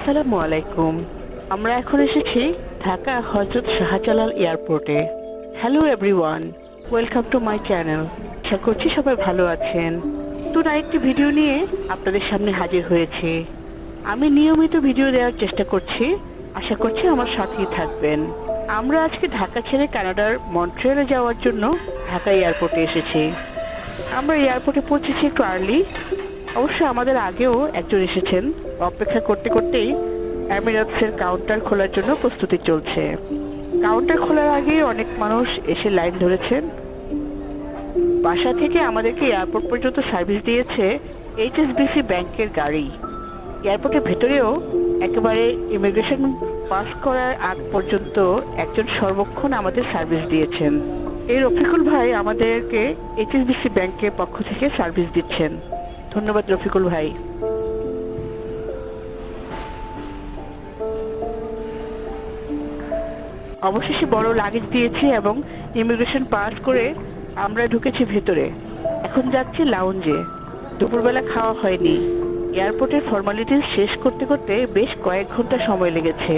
আসসালামু আলাইকুম। আমরা এখন এসেছি ঢাকা হযরত শাহজালাল এয়ারপোর্টে। Hello everyone, welcome to my channel. আশা করছি সবাই ভালো আছেন। নতুন আরেকটি ভিডিও নিয়ে আপনাদের সামনে হাজির হয়েছি। আমি নিয়মিত ভিডিও দেওয়ার চেষ্টা করছি, আশা করছি আমার সাথেই থাকবেন। আমরা আজকে ঢাকা ছেড়ে কানাডার মন্ট্রিয়ালে যাওয়ার জন্য ঢাকা এয়ারপোর্টে এসেছি। আমরা এয়ারপোর্টে পৌঁছেছি একটু আর্লি। অবশ্য আমাদের আগেও একজন এসেছেন। অপেক্ষা করতে করতেই এমিরেটসের কাউন্টার খোলার জন্য প্রস্তুতি চলছে। কাউন্টার খোলার আগে অনেক মানুষ এসে লাইন ধরেছেন। বাসা থেকে আমাদেরকে এয়ারপোর্ট পর্যন্ত সার্ভিস দিয়েছে এইচএসবিসি ব্যাংকের গাড়ি। এয়ারপোর্টের ভেতরেও একেবারে ইমিগ্রেশন পাস করার আগ পর্যন্ত একজন সর্বক্ষণ আমাদের সার্ভিস দিয়েছেন। এই রফিকুল ভাই আমাদেরকে এইচএসবিসি ব্যাংকের পক্ষ থেকে সার্ভিস দিচ্ছেন। ধন্যবাদ রফিকুল ভাই। অবশেষে বড় লাগেজ দিয়েছি এবং ইমিগ্রেশন পাস করে আমরা ঢুকেছি ভেতরে। এখন যাচ্ছি লাউঞ্জে। দুপুরবেলা খাওয়া হয়নি। এয়ারপোর্টের ফর্মালিটিস শেষ করতে করতে বেশ কয়েক ঘন্টা সময় লেগেছে।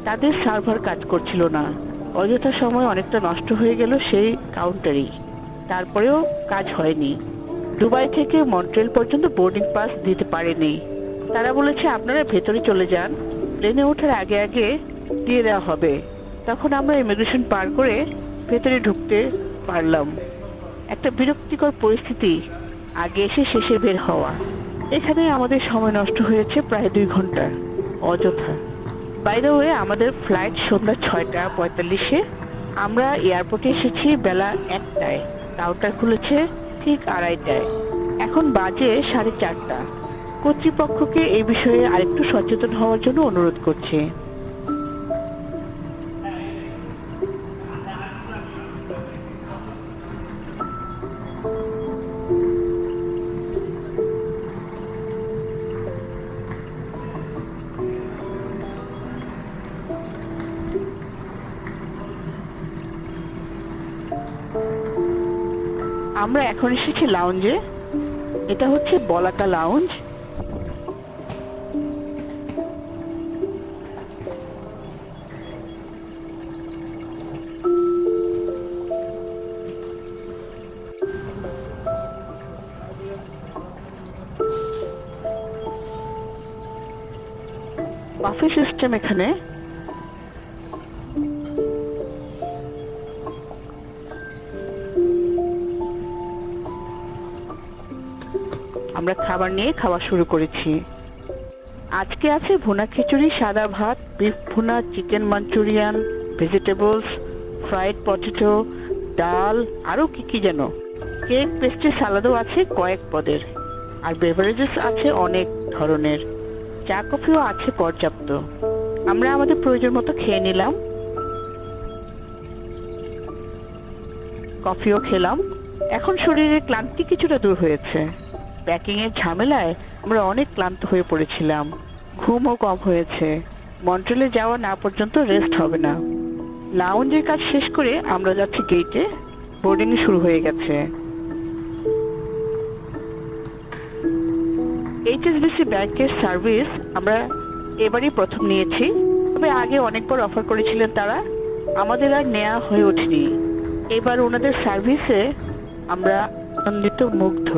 তাদের সার্ভার কাজ করছিল না। অযথা সময় অনেকটা নষ্ট হয়ে গেল সেই কাউন্টারেই। তারপরেও কাজ হয়নি। দুবাই থেকে মন্ট্রিয়াল পর্যন্ত বোর্ডিং পাস দিতে পারেনি। তারা বলেছে আপনারা ভেতরে চলে যান, প্লেনে ওঠার আগে আগে দিয়ে দেওয়া হবে। তখন আমরা ইমিগ্রেশন পার করে ভেতরে ঢুকতে পারলাম। একটা বিরক্তিকর পরিস্থিতি, আগে এসে শেষে বের হওয়া। এখানে আমাদের সময় নষ্ট হয়েছে প্রায় 2 ঘন্টা অযথা। বাই দ্য ওয়ে, আমাদের ফ্লাইট সন্ধ্যা 6:45-এ। আমরা এয়ারপোর্টে এসেছি বেলা 1টায়। কাউন্টার খুলেছে ঠিক 2:30টায়। এখন বাজে 4:30। কর্তৃপক্ষকে এই বিষয়ে আরেকটু সচেতন হওয়ার জন্য অনুরোধ করছি। আমরা এখন এসেছি লাউঞ্জে। এটা হচ্ছে বলাকা লাউঞ্জ। বাফে সিস্টেম এখানে। আমরা খাবার নিয়ে খাওয়া শুরু করেছি। আজকে আছে ভুনা খিচুড়ি, সাদা ভাত, বিফ ভুনা, chicken Manchurian, vegetables, fried potato, ডাল, আরো কি কি যেন। কেক, পেস্ট্রি, সালাদও আছে কয়েক পদের। আর বেভারেজেস আছে অনেক ধরনের। চা কফিও আছে পর্যাপ্ত। আমরা আমাদের প্রয়োজন মতো খেয়ে নিলাম। কফিও খেলাম। এখন শরীরের ক্লান্তি কিছুটা দূর হয়েছে। প্যাকিং এর ঝামেলায় আমরা অনেক ক্লান্ত হয়ে পড়েছিলাম। ঘুমও কম হয়েছে। মন্ট্রিয়ালে যাওয়া না পর্যন্ত রেস্ট হবে না। লাউঞ্জের কাজ শেষ করে আমরা যাচ্ছি গেটে। বোর্ডিং শুরু হয়ে গেছে। এইচএসবিসি ব্যাংকের সার্ভিস আমরা এবারই প্রথম নিয়েছি। তবে আগে অনেকবার অফার করেছিলেন তারা, আমাদের আর নেওয়া হয়ে ওঠেনি। এবার ওনাদের সার্ভিসে আমরা আনন্দিত, মুগ্ধ।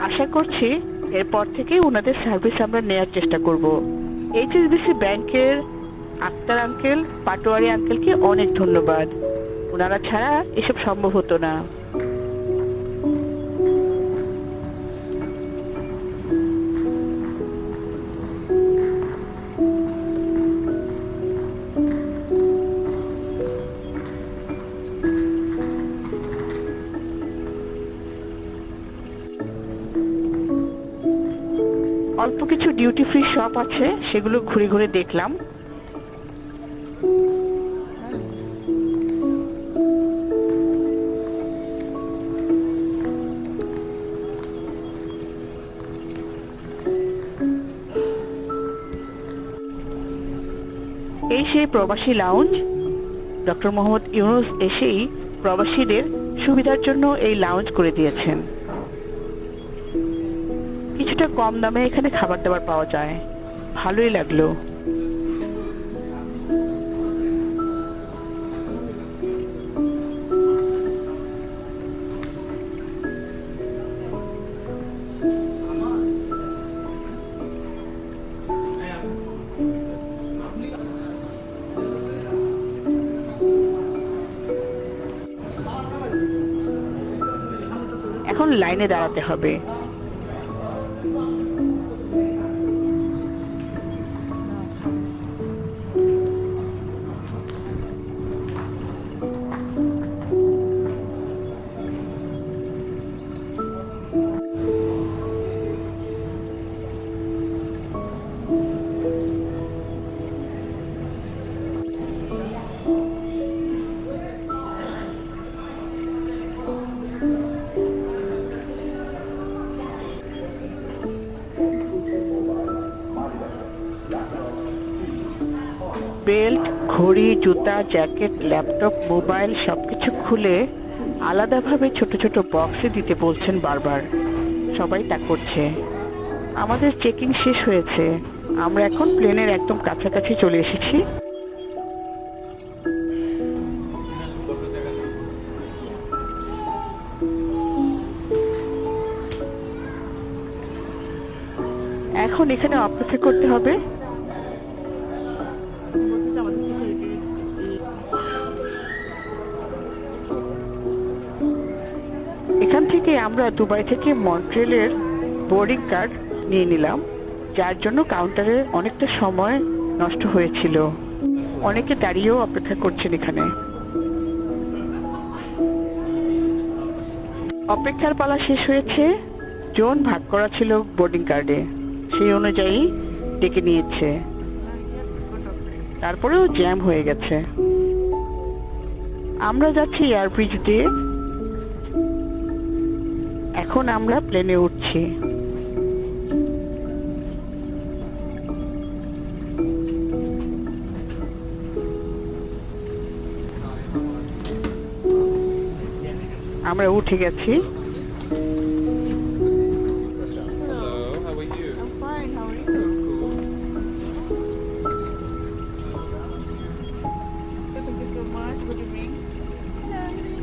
আশা করছি এরপর থেকে ওনাদের সার্ভিস আমরা নেওয়ার চেষ্টা করব। এইচএসবিসি ব্যাংকের আক্তার আঙ্কেল, পাটোয়ারি আঙ্কেলকে অনেক ধন্যবাদ। ওনারা ছাড়া এসব সম্ভব হতো না। অল্প কিছু ডিউটি ফ্রি শপ আছে, সেগুলো ঘুরে ঘুরে দেখলাম। এই সেই প্রবাসী লাউঞ্জ। ডক্টর মোহাম্মদ ইউনুস এসেই প্রবাসীদের সুবিধার জন্য এই লাউঞ্জ করে দিয়েছেন। কিছুটা কম দামে এখানে খাবার দাবার পাওয়া যায়। ভালোই লাগলো। এখন লাইনে দাঁড়াতে হবে। বেল্ট, ঘড়ি, জুতা, জ্যাকেট, ল্যাপটপ, মোবাইল সবকিছু খুলে আলাদাভাবে ছোট ছোট বক্সে দিতে বলছেন বারবার। সবাই তা করছে। আমাদের চেকিং শেষ হয়েছে। আমরা এখন প্লেনের একদম কাছাকাছি চলে এসেছি। এখন এখানে অপেক্ষা করতে হবে। এখান থেকে আমরা দুবাই থেকে মন্ট্রিয়ালের বোর্ডিং কার্ড নিয়ে নিলাম, যার জন্য কাউন্টারে অনেকটা সময় নষ্ট হয়েছিল। অনেকে দাঁড়িয়েও অপেক্ষা করছেন এখানে। অপেক্ষার পালা শেষ হয়েছে। জোন ভাগ করা ছিল বোর্ডিং কার্ডে, সেই অনুযায়ী ডেকে নিয়েছে। তারপরেও জ্যাম হয়ে গেছে। আমরা যাচ্ছি এয়ারব্রিজ দিয়ে। এখন আমরা প্লেনে উঠছি। আমরা উঠে গেছি।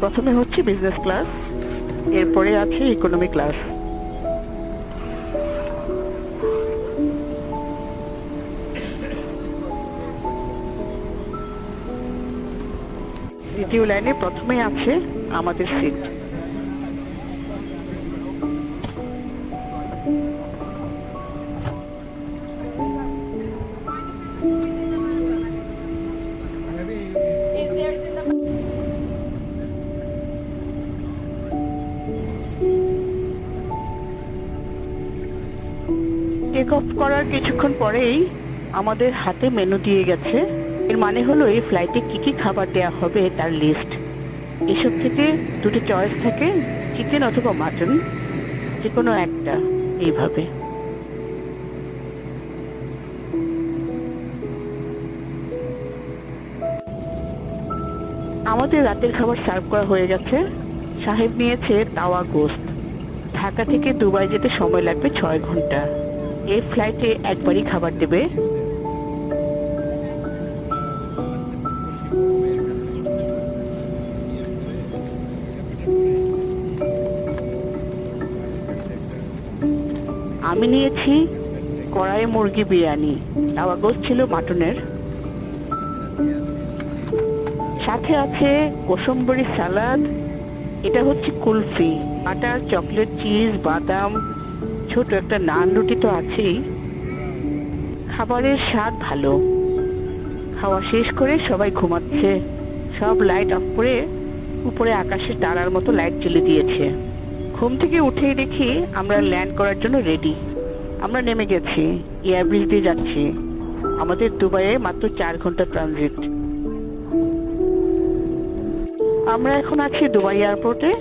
প্রথমে হচ্ছে বিজনেস ক্লাস, এরপরে আছে ইকোনমি ক্লাস। দ্বিতীয় লাইনে প্রথমে আছে আমাদের সিট। টেক অফ করার কিছুক্ষণ পরেই আমাদের হাতে মেনু দিয়ে গেছে। এর মানে হলো এই ফ্লাইটে কি কি খাবার দেওয়া হবে তার লিস্ট। এসব থেকে দুটো চয়েস থাকে, চিকেন অথবা মাটন, যে কোনো একটা। এইভাবে আমাদের রাতের খাবার সার্ভ করা হয়ে গেছে। সাহেব নিয়েছে তাওয়া গোস্ত। ঢাকা থেকে দুবাই যেতে সময় লাগবে 6 ঘন্টা। এই ফ্লাইটে একবারই খাবার দেবে। আমি নিয়েছি কড়াই মুরগি বিরিয়ানি, তাওয়া গোস্ত ছিল মাটনের। সাথে আছে কোসম্বরি সালাদ। এটা হচ্ছে কুলফি, বাটার, চকলেট, চিজ, বাদাম, ছোট একটা নান রুটি তো আছেই। খাবারের স্বাদ ভালো। খাওয়া শেষ করে সবাই ঘুমাচ্ছে। সব লাইট অফ করে উপরে আকাশে তারার মতো লাইট জ্বেলে দিয়েছে। ঘুম থেকে উঠেই দেখি আমরা ল্যান্ড করার জন্য রেডি। আমরা নেমে গেছি, এয়ারব্রিজ দিয়ে যাচ্ছি। আমাদের দুবাইয়ে মাত্র 4 ঘন্টা ট্রানজিট। আমরা এখন আছি দুবাই এয়ারপোর্টে।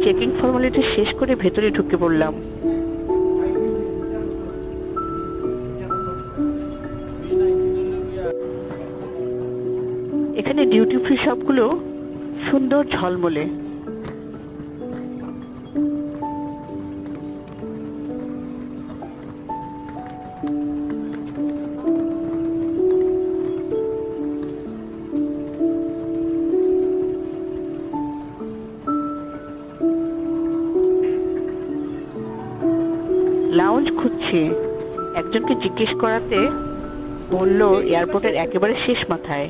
চেকিং ফর্মালিটি শেষ করে ভেতরে ঢুকে পড়লাম। এখানে ডিউটি ফ্রি সবগুলো সুন্দর ঝলমলে। লাউঞ্জ খুঁজছি, একজনকে জিজ্ঞেস করাতে বলল এয়ারপোর্টের একেবারে শেষ মাথায়।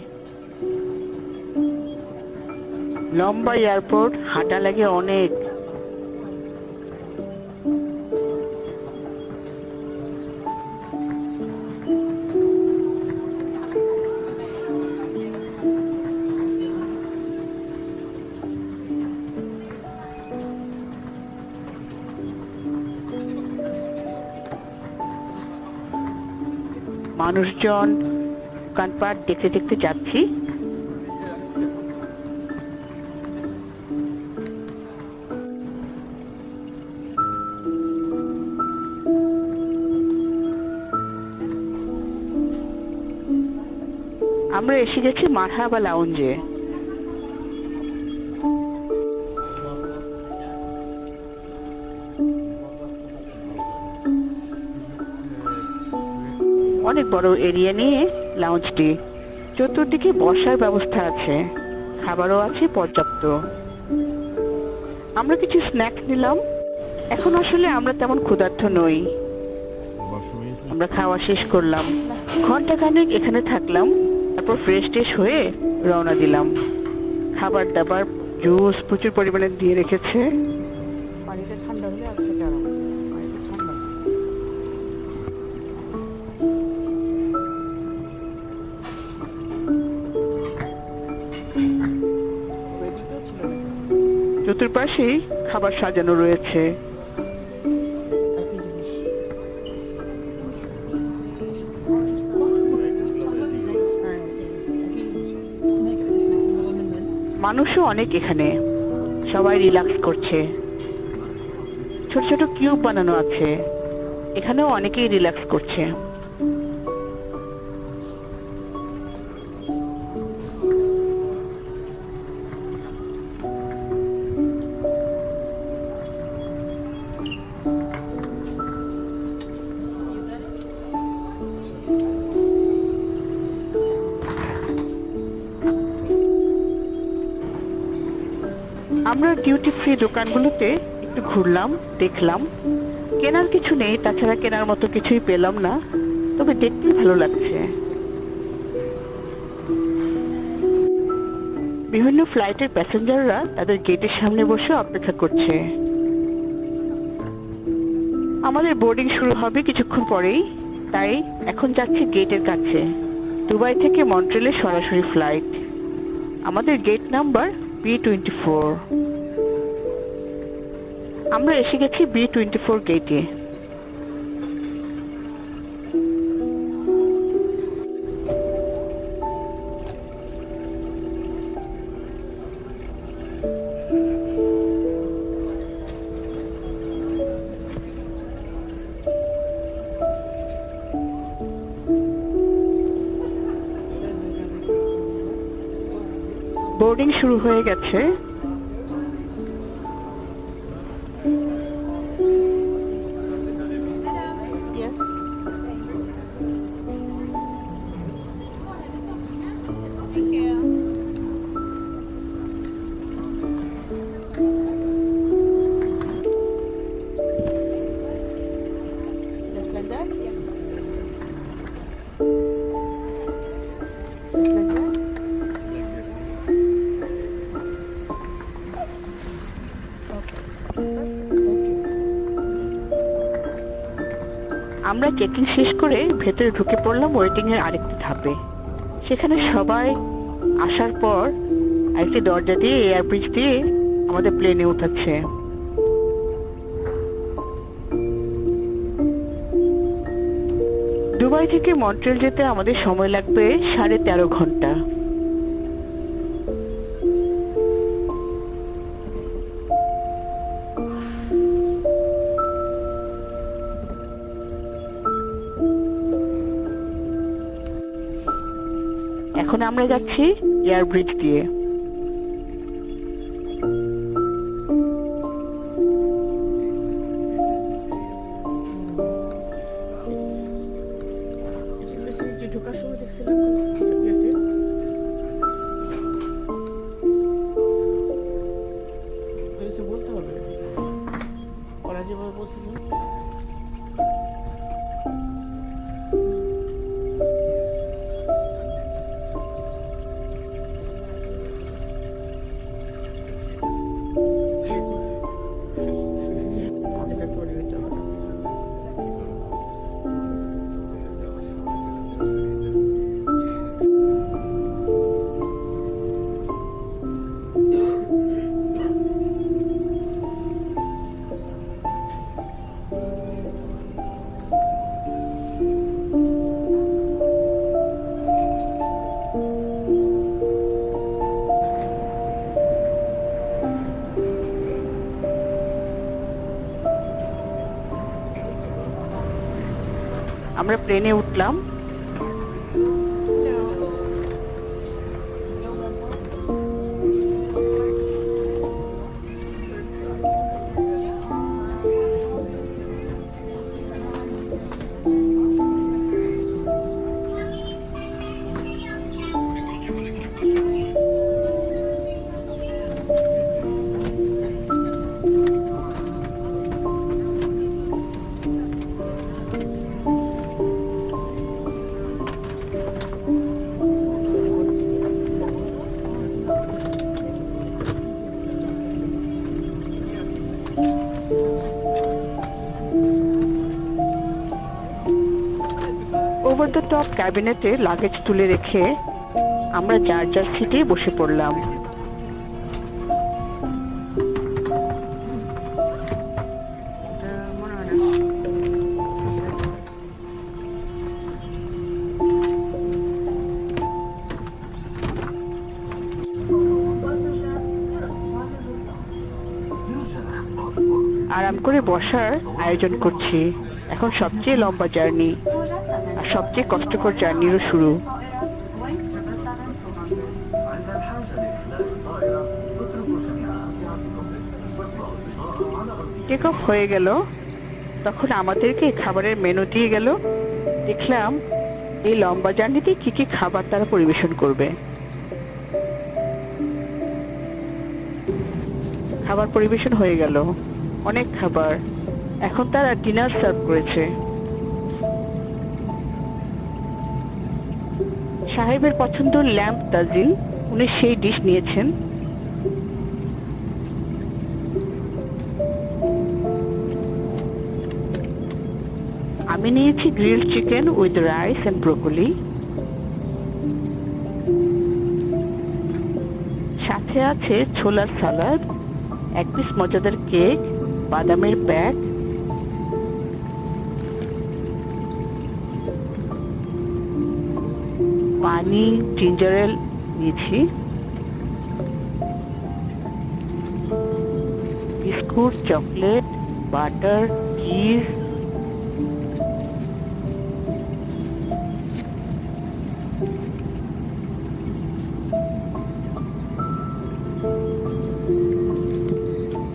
লম্বা এয়ারপোর্ট, হাঁটা লাগে অনেক। মানুষজন, দোকানপাট দেখতে দেখতে যাচ্ছি। আমরা এসে গেছি মারহাবা লাউঞ্জে। অনেক বড় এরিয়া নিয়ে লাউঞ্জটি, চতুর্দিকে বসার ব্যবস্থা আছে, খাবারও আছে পর্যাপ্ত। আমরা কিছু স্ন্যাক্স নিলাম। এখন আসলে আমরা তেমন ক্ষুধার্ত নই। আমরা খাওয়া শেষ করলাম, ঘন্টাখানেক এখানে থাকলাম, তারপর ফ্রেশ ট্রেশ হয়ে রওনা দিলাম। খাবার দাবার, জুস প্রচুর পরিমাণে দিয়ে রেখেছে। পানিটা ঠান্ডা হলে আর খেতে আরাম, পানিটা ঠান্ডা। চতুর্পাশেই খাবার সাজানো রয়েছে। মানুষও অনেক এখানে, সবাই রিল্যাক্স করছে। ছোট ছোট কিউব বানানো আছে, এখানেও অনেকেই রিল্যাক্স করছে। আমরা ডিউটি ফ্রি দোকানগুলোতে একটু ঘুরলাম, দেখলাম। কেনার কিছু নেই, তাছাড়া কেনার মতো কিছুই পেলাম না, তবে দেখতেই ভালো লাগছে। বিভিন্ন ফ্লাইটের প্যাসেঞ্জাররা তাদের গেটের সামনে বসে অপেক্ষা করছে। আমাদের বোর্ডিং শুরু হবে কিছুক্ষণ পরেই, তাই এখন যাচ্ছি গেটের কাছে। দুবাই থেকে মন্ট্রিলে সরাসরি ফ্লাইট। আমাদের গেট নাম্বার B24। আমরা এসে গেছি B24 গেটে। বোর্ডিং শুরু হয়ে গেছে। আমরা চেকিং শেষ করে ভেতরে ঢুকে পড়লাম ওয়েটিং এর আরেকটি ধাপে। সেখানে সবাই আসার পর আরেকটি দরজা দিয়ে এয়ার ব্রিজ দিয়ে আমাদের প্লেনে উঠাচ্ছে। দুবাই থেকে মন্ট্রিল যেতে আমাদের সময় লাগবে 13.5 ঘন্টা। এখন আমরা যাচ্ছি এয়ার ব্রিজ দিয়ে। ঢোকার সময় দেখছিলাম গেটে কিছু বলতে হবে ওরা যেভাবে বলছিল আমরা প্লেনে উঠলাম। ওভার দ্য টপ ক্যাবিনেটে লাগেজ তুলে রেখে আমরা যার যার সিটে বসে পড়লাম। আরাম করে বসার আয়োজন করছি। এখন সবচেয়ে লম্বা জার্নি আর সবচেয়ে কষ্টকর জার্নিরও শুরু। টেক অফ হয়ে গেল, তখন আমাদেরকে খাবারের মেনু দিয়ে গেল। দেখলাম এই লম্বা জার্নিতে কি কি খাবার তারা পরিবেশন করবে। খাবার পরিবেশন হয়ে গেল, অনেক খাবার। এখন তারা ডিনার সার্ভ করেছে। সাহেবের পছন্দ ল্যাম্প তাজিন, উনি সেই ডিশ নিয়েছেন। আমি নিয়েছি grilled chicken with rice and broccoli. সাথে আছে ছোলার সালাদ, এক পিস মজাদার কেক, বাদামের প্যাক, পানি, জিঞ্জার এল নিয়েছি, বিস্কুট, চকলেট, বাটার, চিজ,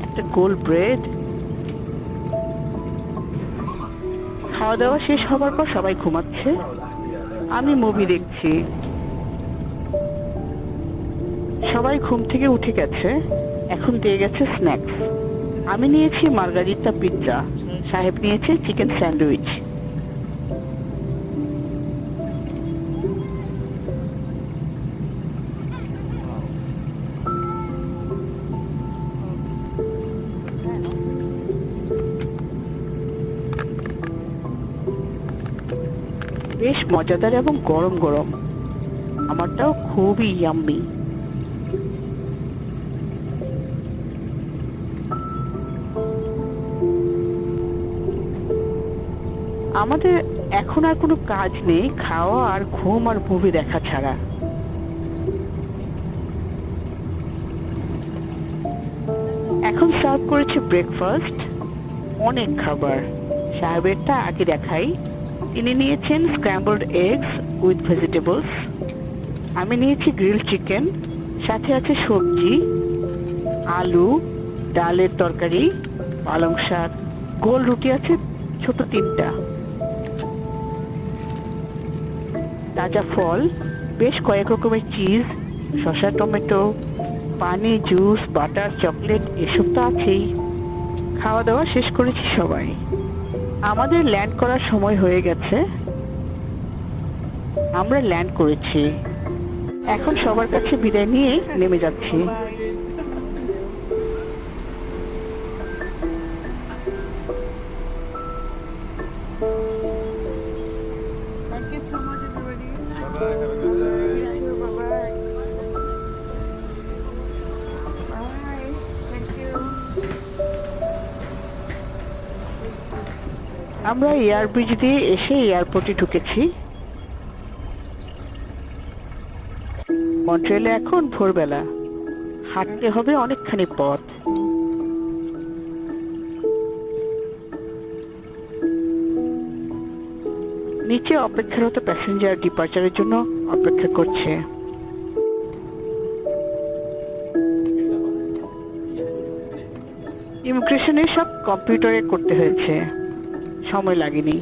একটা গোল ব্রেড। খাওয়া দাওয়া শেষ হবার পর সবাই ঘুমাচ্ছে, আমি মুভি দেখছি। সবাই ঘুম থেকে উঠে গেছে, এখন দিয়ে গেছে স্ন্যাক্স। আমি নিয়েছি মার্গারিতা পিৎজা, সাহেব নিয়েছে চিকেন স্যান্ডউইচ। বেশ মজাদার এবং গরম গরম। আমারটাও খুবই ইয়াম্মি। আমাদের এখন আর কোনো কাজ নেই, খাওয়া আর ঘুম আর মুভি দেখা ছাড়া। এখন সার্ভ করেছে ব্রেকফাস্ট, অনেক খাবার। সাহেবেরটা আগে দেখাই। তিনি নিয়েছেন স্ক্র্যাম্বলড এগস উইথ ভেজিটেবলস, আমি নিয়েছি গ্রিল চিকেন, সাথে আছে সবজি, আলু, ডালের তরকারি, পালং শাক, গোল রুটি আছে ছোট 3টা, তাজা ফল, বেশ কয়েক রকমের চিজ, শসা, টমেটো, পানি, জুস, বাটার, চকলেট এসব তো আছেই। খাওয়া দাওয়া শেষ করেছি সবাই। আমাদের ল্যান্ড করার সময় হয়ে গেছে। আমরা ল্যান্ড করেছি। এখন সবার কাছে বিদায় নিয়ে নেমে যাচ্ছি। Thank you so much, everybody. Bye-bye. Have a good day. You too. Bye-bye. Bye. Thank you. আমরা এয়ার ব্রিজ দিয়ে এসে এয়ারপোর্টে ঢুকেছি। মন্ট্রিয়ালে এখন ভোরবেলা, হাঁটতে হবে অনেকখানি পথ। নিচে অপেক্ষারত প্যাসেঞ্জার ডিপার্চারের জন্য অপেক্ষা করছে। ইমিগ্রেশনে সব কম্পিউটারে করতে হয়েছে, সময় লাগেনি।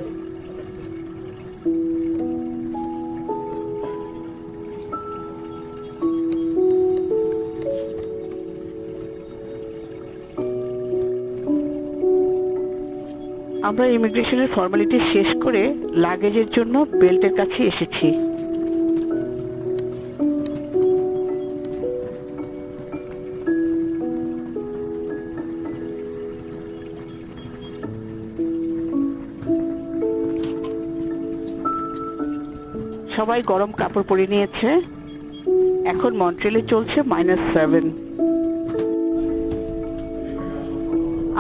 আমরা ইমিগ্রেশনের ফর্মালিটি শেষ করে লাগেজের জন্য বেল্টের কাছে এসেছি। সবাই গরম কাপড় পরে নিয়েছে। এখন মন্ট্রিয়ালে চলছে -7।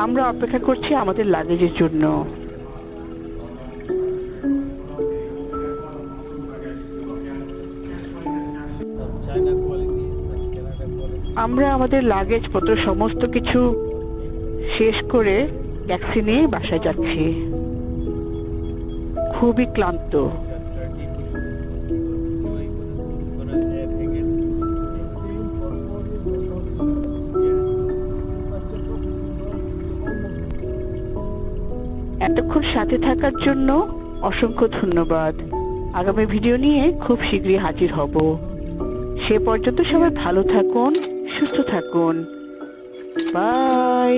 আমরা অপেক্ষা করছি আমাদের লাগেজের জন্য। আমরা আমাদের লাগেজ পত্র সমস্ত কিছু শেষ করে ট্যাক্সি নিয়ে বাসায় যাচ্ছি। খুবই ক্লান্ত। এতক্ষণ সাথে থাকার জন্য অসংখ্য ধন্যবাদ। আগামী ভিডিও নিয়ে খুব শীঘ্রই হাজির হব। সে পর্যন্ত সবাই ভালো থাকুন, সুস্থ থাকুন। বাই।